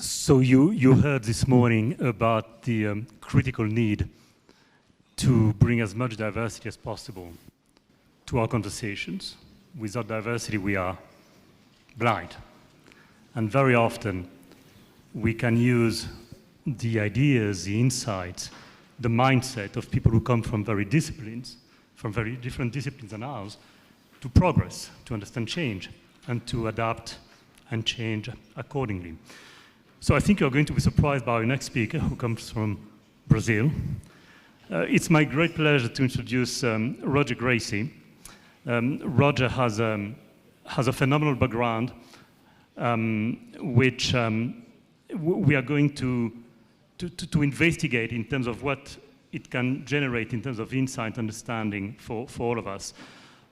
So you heard this morning about the critical need to bring as much diversity as possible to our conversations. Without diversity, we are blind. And very often, we can use the ideas, the insights, the mindset of people who come from very different disciplines than ours, to progress, to understand change, and to adapt and change accordingly. So I think you're going to be surprised by our next speaker, who comes from Brazil. It's my great pleasure to introduce Roджер Գրեյսի. Roger has a phenomenal background, which we are going to investigate in terms of what it can generate in terms of insight, understanding for all of us.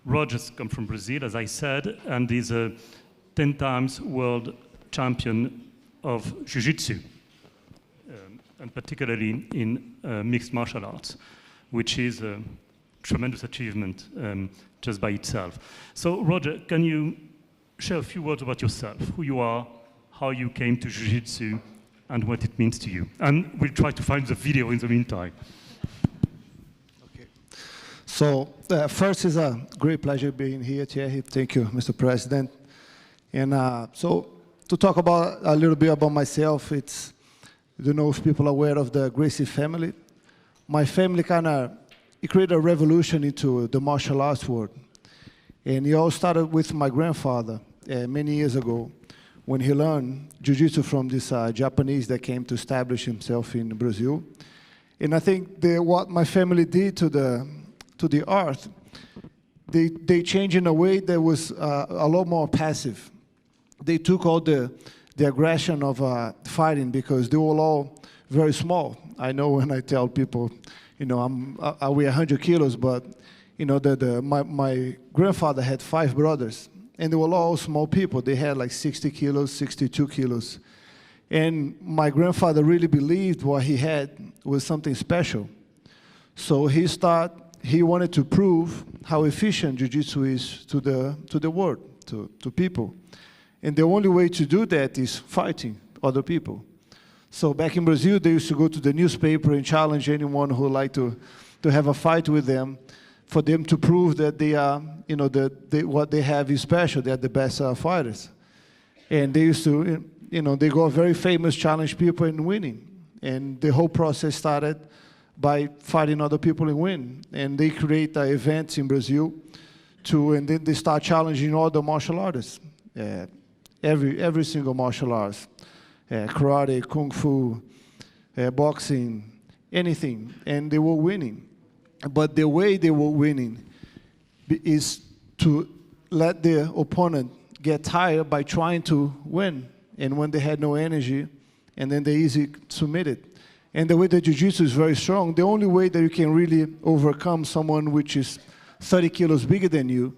Roger's come from Brazil, as I said, and is a 10 times world champion of jiu-jitsu, and particularly in mixed martial arts, which is a tremendous achievement just by itself. So, Roger, can you share a few words about yourself, who you are, how you came to jiu-jitsu, and what it means to you? And we'll try to find the video in the meantime. Okay. So, first, it's a great pleasure being here, Thierry. Thank you, Mr. President. And so, to talk about a little bit about myself, it's, I don't know if people are aware of the Gracie family. My family it created a revolution into the martial arts world. And it all started with my grandfather many years ago when he learned jiu-jitsu from this Japanese that came to establish himself in Brazil. And I think what my family did to the art, they changed in a way that was a lot more passive. They took all the aggression of fighting because they were all very small. I know when I tell people, you know, I weigh 100 kilos, but you know, my grandfather had 5 brothers, and they were all small people. They had like 60 kilos, 62 kilos. And my grandfather really believed what he had was something special. So he wanted to prove how efficient jiu-jitsu is to the world, to people. And the only way to do that is fighting other people. So back in Brazil, they used to go to the newspaper and challenge anyone who would like to have a fight with them, for them to prove that they are, you know, what they have is special. They are the best fighters. And they used to, you know, they got very famous, challenge people and winning. And the whole process started by fighting other people and win. And they create events in Brazil and then they start challenging all the martial artists. Every single martial arts, karate, kung fu, boxing, anything, and they were winning. But the way they were winning is to let the opponent get tired by trying to win, and when they had no energy, and then they easily submitted. And the way that jiu-jitsu is very strong, the only way that you can really overcome someone which is 30 kilos bigger than you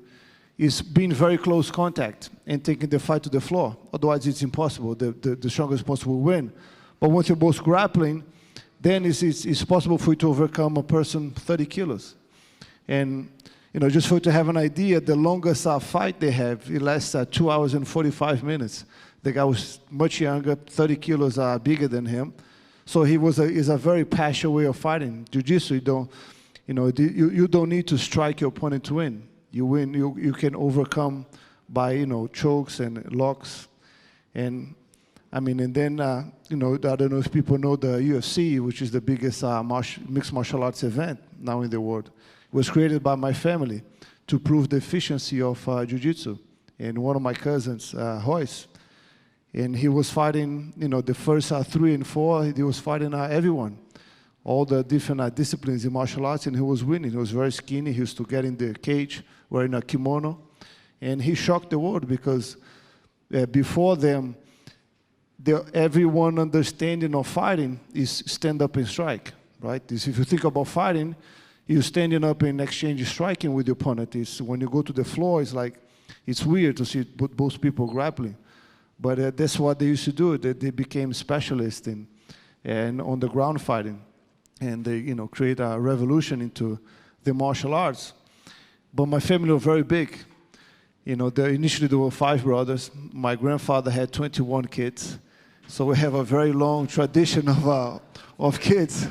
is being very close contact and taking the fight to the floor. Otherwise, it's impossible. The strongest possible will win. But once you're both grappling, then it's possible for you to overcome a person 30 kilos. And you know, just for you to have an idea, the longest fight they have, it lasts 2 hours and 45 minutes. The guy was much younger, 30 kilos bigger than him. So is a very passionate way of fighting. Jiu-jitsu, you don't need to strike your opponent to win. You win. You can overcome by, you know, chokes and locks, and I mean, and then you know, I don't know if people know the UFC, which is the biggest mixed martial arts event now in the world. It was created by my family to prove the efficiency of jiu-jitsu. And one of my cousins, Royce, and he was fighting, you know, the first 3 and 4. He was fighting everyone, all the different disciplines in martial arts, and he was winning. He was very skinny. He used to get in the cage wearing a kimono, and he shocked the world because before them, everyone understanding of fighting is stand up and strike, right? If you think about fighting, you're standing up and exchanging striking with your opponent. When you go to the floor, it's like, it's weird to see both people grappling. But that's what they used to do. They became specialists in on the ground fighting. And they, you know, create a revolution into the martial arts. But my family was very big. You know, initially there were 5 brothers. My grandfather had 21 kids. So we have a very long tradition of kids.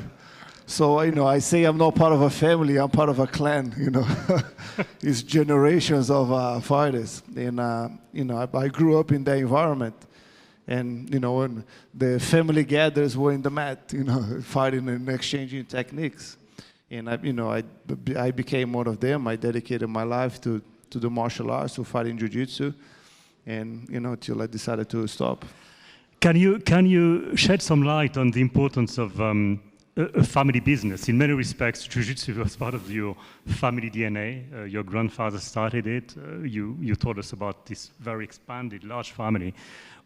So, I say I'm not part of a family, I'm part of a clan, It's generations of fighters. And, I grew up in that environment. And, when the family gathers, we're in the mat, fighting and exchanging techniques. And, I became one of them. I dedicated my life to the martial arts, to fighting jiu-jitsu, and, till I decided to stop. Can you shed some light on the importance of a family business? In many respects, jiu-jitsu was part of your family DNA. Your grandfather started it. You told us about this very expanded, large family,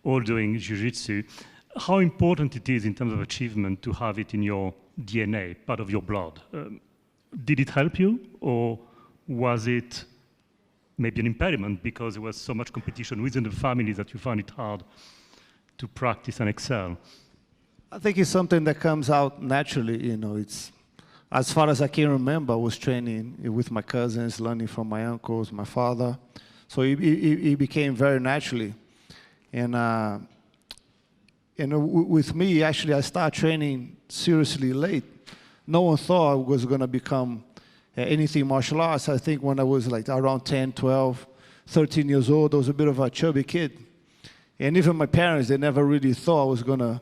all doing jiu-jitsu. How important it is in terms of achievement to have it in your DNA, part of your blood. Did it help you, or was it maybe an impediment because there was so much competition within the family that you found it hard to practice and excel? I think it's something that comes out naturally, it's, as far as I can remember, I was training with my cousins, learning from my uncles, my father. So it became very naturally. And with me, actually, I started training seriously late. No one thought I was going to become anything martial arts. I think when I was like around 10, 12, 13 years old, I was a bit of a chubby kid. And even my parents, they never really thought I was going to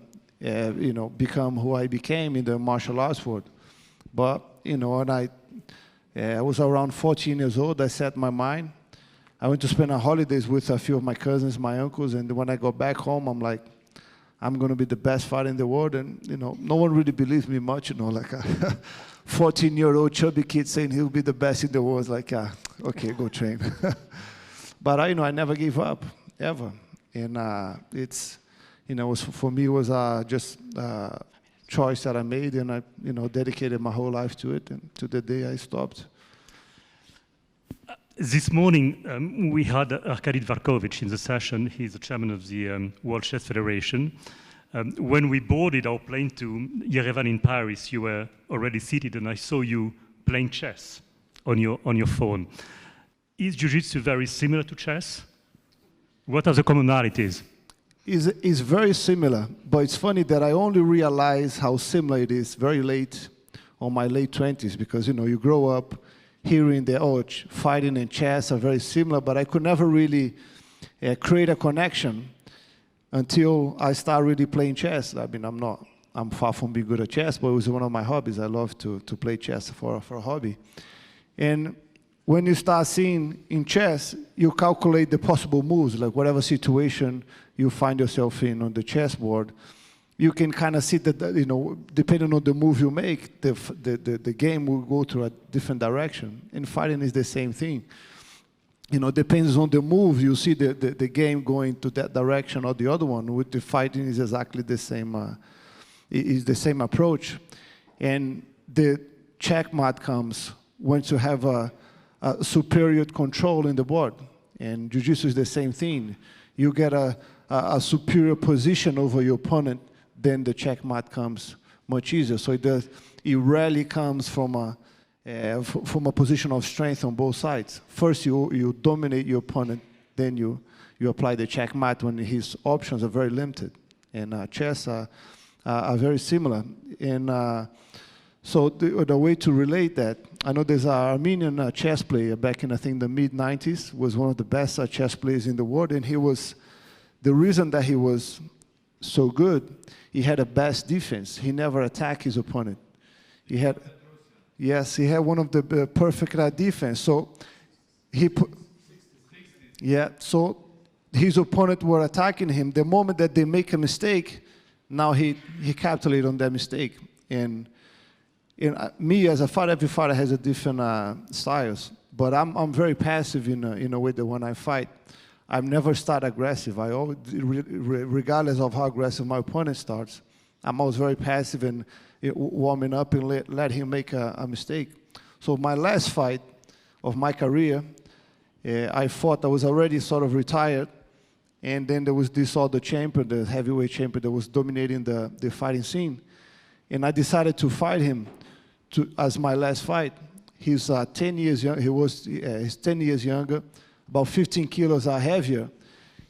become who I became in the martial arts world. But, when I was around 14 years old, I set my mind. I went to spend our holidays with a few of my cousins, my uncles, and when I got back home, I'm like, I'm going to be the best fighter in the world. And, no one really believes me much, like a 14-year-old chubby kid saying he'll be the best in the world. It's like, okay, go train. But, I never gave up, ever. And it's, for me, it was just a choice that I made, and I, dedicated my whole life to it, and to the day I stopped. This morning, we had Arkady Dvorkovich in the session. He's the chairman of the World Chess Federation. When we boarded our plane to Yerevan in Paris, you were already seated, and I saw you playing chess on your phone. Is jiu-jitsu very similar to chess? What are the commonalities? It's very similar, but it's funny that I only realized how similar it is very late, on my late 20s, because, you grow up hearing that, fighting and chess are very similar, but I could never really create a connection until I started really playing chess. I mean, I'm far from being good at chess, but it was one of my hobbies. I love to play chess for a hobby. And when you start seeing in chess, you calculate the possible moves, like whatever situation you find yourself in on the chessboard, you can kind of see that, depending on the move you make, the game will go to a different direction. In fighting, is the same thing. Depends on the move, you see the game going to that direction or the other one. With the fighting, is exactly the same. Is the same approach, and the checkmate comes once you have a superior control in the board. And jiu-jitsu is the same thing. You get a superior position over your opponent, then the checkmate comes much easier. So it rarely comes from a position of strength on both sides. First, you dominate your opponent, then you apply the checkmate when his options are very limited. And chess are very similar. And so the way to relate that, I know there's an Armenian chess player back in, I think, the mid-90s, was one of the best chess players in the world, and the reason that he was so good, he had a best defense. He never attacked his opponent. He had one of the perfect defense. So so his opponent were attacking him. The moment that they make a mistake, now he capitulated on that mistake. And me as a fighter, every fighter has a different styles. But I'm very passive in a way that when I fight, I never start aggressive. I always, regardless of how aggressive my opponent starts, I'm always very passive and warming up and let him make a mistake. So my last fight of my career, I fought. I was already sort of retired, and then there was this other champion, the heavyweight champion, that was dominating the fighting scene, and I decided to fight him as my last fight. He's 10 years young. He's 10 years younger, about 15 kilos heavier,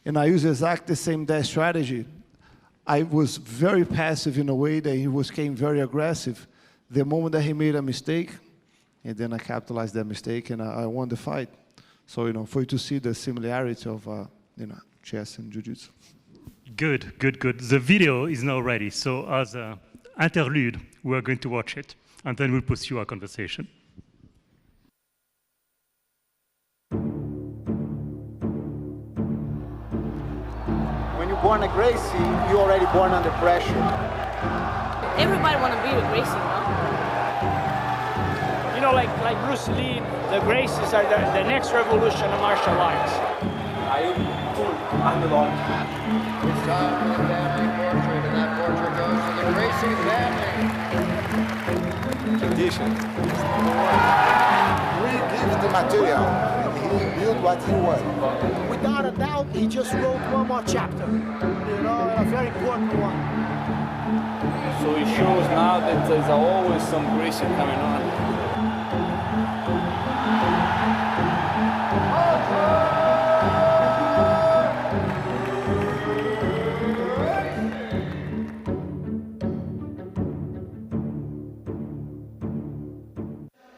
and I used exactly the same strategy. I was very passive in a way that he became very aggressive. The moment that he made a mistake, and then I capitalized that mistake, and I won the fight. So, for you to see the similarity of, chess and jiu-jitsu. Good, good, good. The video is now ready. So as an interlude, we're going to watch it, and then we'll pursue our conversation. When you're born a Gracie, you're already born under pressure. Everybody want to be with Gracie, no? You know, like Bruce Lee, the Gracies are the next revolution of martial arts. Aí o underdog. It's time for the family portrait, and that portrait goes to the Gracie family. Tradition. We give the material, and he built what he wants. Without a doubt, he just wrote one more chapter, and a very important one. So it shows now that there's always some Gracie coming on.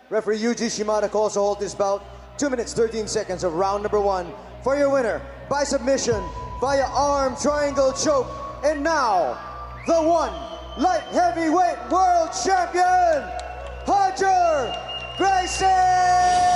Referee Yuji Shimada calls to hold this bout. 2 minutes, 13 seconds of round number 1. For your winner, by submission, via arm triangle choke. And now, the one light heavyweight world champion, Roджер Գրեյսի!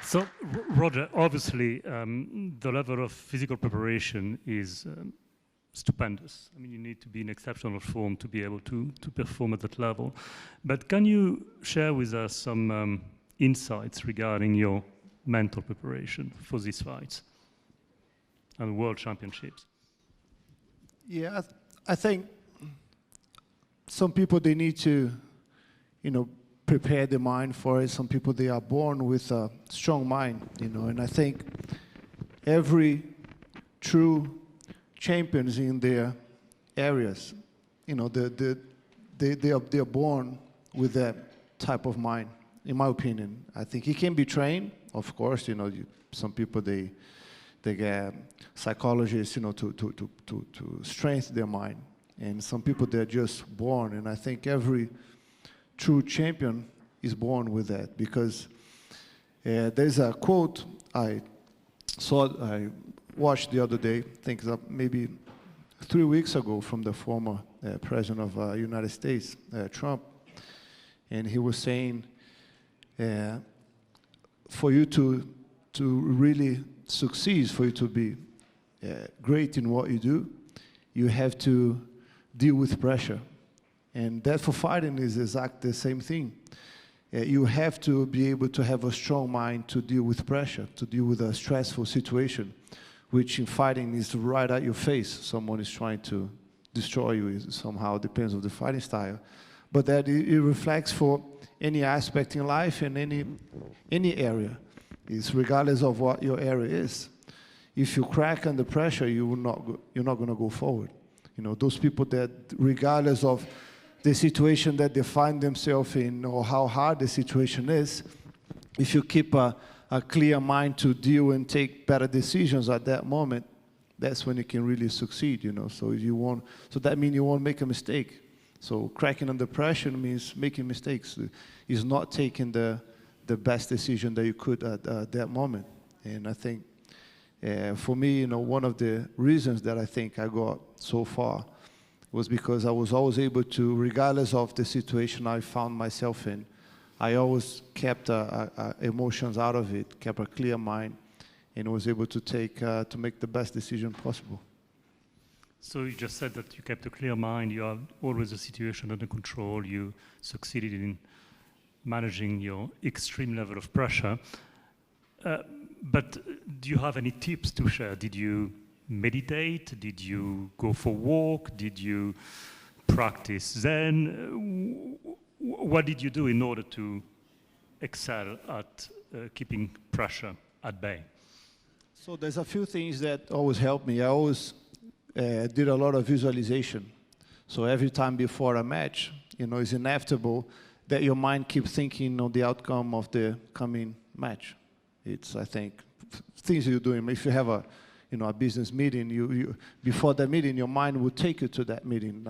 So, Roger, obviously, the level of physical preparation is stupendous. I mean, you need to be in exceptional form to be able to perform at that level. But can you share with us some insights regarding your mental preparation for these fights and world championships? Yeah, I think some people, they need to, prepare the mind for it. Some people, they are born with a strong mind, and I think every true champions in their areas, they are born with that type of mind, in my opinion. I think it can be trained, of course. Some people, they get psychologists, to strengthen their mind. And some people, they're just born. And I think every true champion is born with that, because there's a quote I watched the other day, I think maybe 3 weeks ago, from the former president of the United States, Trump. And he was saying, for you to really succeed, for you to be great in what you do, you have to deal with pressure. And that for fighting is exactly the same thing. You have to be able to have a strong mind to deal with pressure, to deal with a stressful situation. which in fighting is right at your face. Someone is trying to destroy you. It somehow depends on the fighting style. But that it reflects for any aspect in life and any area. It's regardless of what your area is. If you crack under pressure, you're not going to go forward. You know, those people that, regardless of the situation that they find themselves in or how hard the situation is, if you keep a clear mind to deal and take better decisions at that moment, that's when you can really succeed, you know. So that means you won't make a mistake. So cracking under pressure means making mistakes. It's not taking the best decision that you could at that moment. And I think for me, you know, one of the reasons that I think I got so far was because I was always able to, regardless of the situation I found myself in, I always kept emotions out of it, kept a clear mind, and was able to make the best decision possible. So you just said that you kept a clear mind, you have always the situation under control, you succeeded in managing your extreme level of pressure. But do you have any tips to share? Did you meditate? Did you go for a walk? Did you practice Zen? What did you do in order to excel at keeping pressure at bay? So there's a few things that always help me. I always did a lot of visualization. So every time before a match, you know, it's inevitable that your mind keeps thinking on the outcome of the coming match. It's, I think, things you're doing. If you have a business meeting, you before the meeting, your mind will take you to that meeting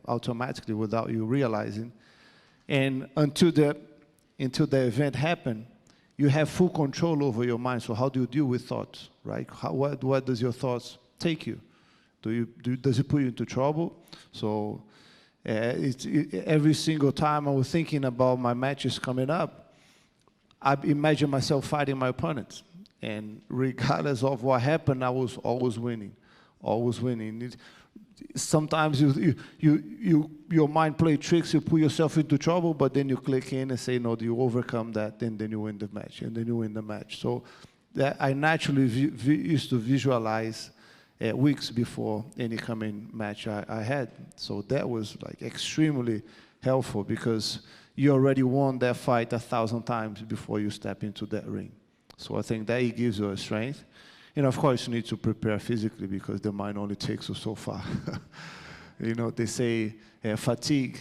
automatically without you realizing. And until the event happens, you have full control over your mind. So how do you deal with thoughts, right? What does your thoughts take you? Does it put you into trouble? So every single time I was thinking about my matches coming up, I imagine myself fighting my opponents. And regardless of what happened, I was always winning, always winning. Sometimes your mind plays tricks, you put yourself into trouble, but then you click in and say, no, you overcome that, and then you win the match, and then you win the match. So I naturally used to visualize weeks before any coming match I had. So that was like extremely helpful because you already won that fight 1,000 times before you step into that ring. So I think that it gives you a strength. And of course, you need to prepare physically because the mind only takes you so far. You know, they say fatigue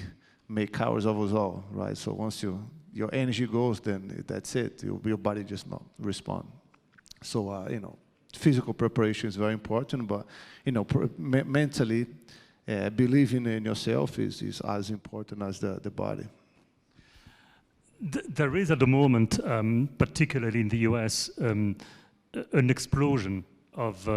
makes cowards of us all, right? So once your energy goes, then that's it. Your body just not respond. So, you know, physical preparation is very important, but, you know, mentally, believing in yourself is as important as the body. There is at the moment, particularly in the US, an explosion of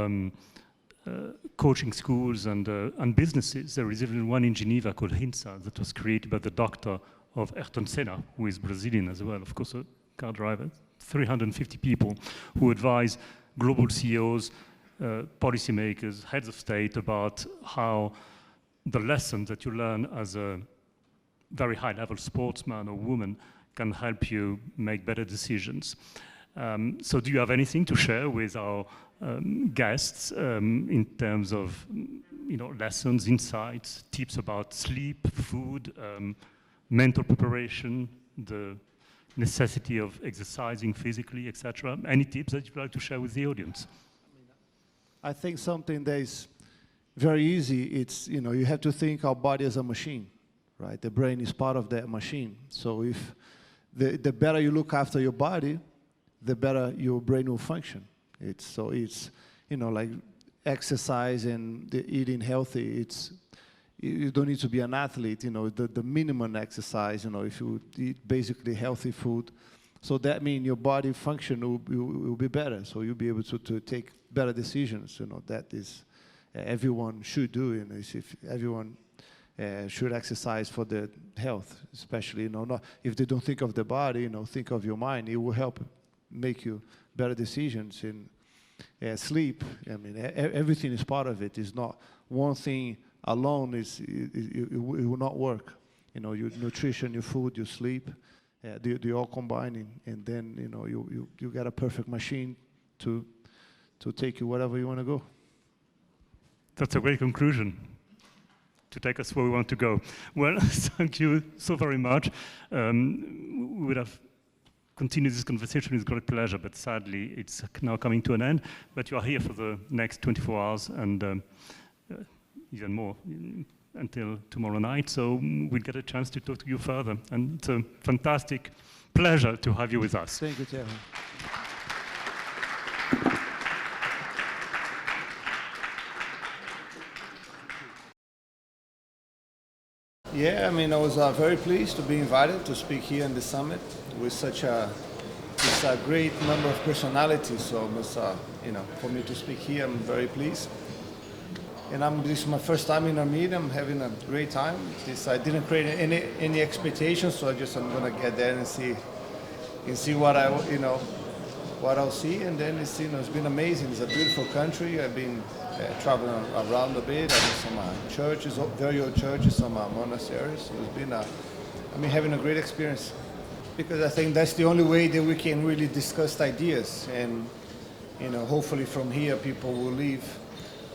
coaching schools and businesses. There is even one in Geneva called HINSA that was created by the doctor of Ayrton Senna, who is Brazilian as well, of course, a car driver. 350 people who advise global CEOs, policymakers, heads of state about how the lessons that you learn as a very high-level sportsman or woman can help you make better decisions. So do you have anything to share with our guests in terms of lessons, insights, tips about sleep, food, mental preparation, the necessity of exercising physically, etc.? Any tips that you'd like to share with the audience? I think something that is very easy, it's, you have to think our body as a machine, right? The brain is part of that machine. So if the better you look after your body, the better your brain will function. It's like exercise and eating healthy. You don't need to be an athlete. The minimum exercise. If you eat basically healthy food, so that means your body function will be better. So you'll be able to take better decisions. That is everyone should do. If everyone should exercise for their health, especially not if they don't think of the body. Think of your mind. It will help make you better decisions. In sleep, everything is part of it. It's not one thing alone. It will not work. Your nutrition, your food, your sleep, they all combining, and then you get a perfect machine to to take you wherever you want to go. That's a great conclusion to take us where we want to go. Well, thank you so very much. We would have continued this conversation with great pleasure, but sadly it's now coming to an end. But you are here for the next 24 hours and even more until tomorrow night, so we'll get a chance to talk to you further. And it's a fantastic pleasure to have you with us. Thank you, Thierry. Yeah, I mean, I was very pleased to be invited to speak here in the summit with such a great number of personalities. So, it was, for me to speak here, I'm very pleased. And this is my first time in Armenia. I'm having a great time. I didn't create any expectations, so I'm gonna get there and see what I'll see. And then it's been amazing. It's a beautiful country. I've been traveling around a bit. I've been some churches, very old churches, some monasteries. So it's been having a great experience, because I think that's the only way that we can really discuss ideas. And hopefully from here people will leave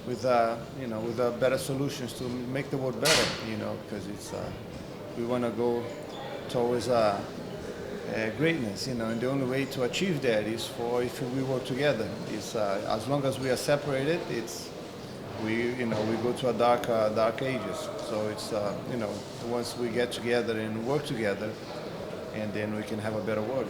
with better solutions to make the world better. Because we want to go towards greatness. And the only way to achieve that is if we work together. As long as we are separated, we go to a dark ages. So once we get together and work together, and then we can have a better world.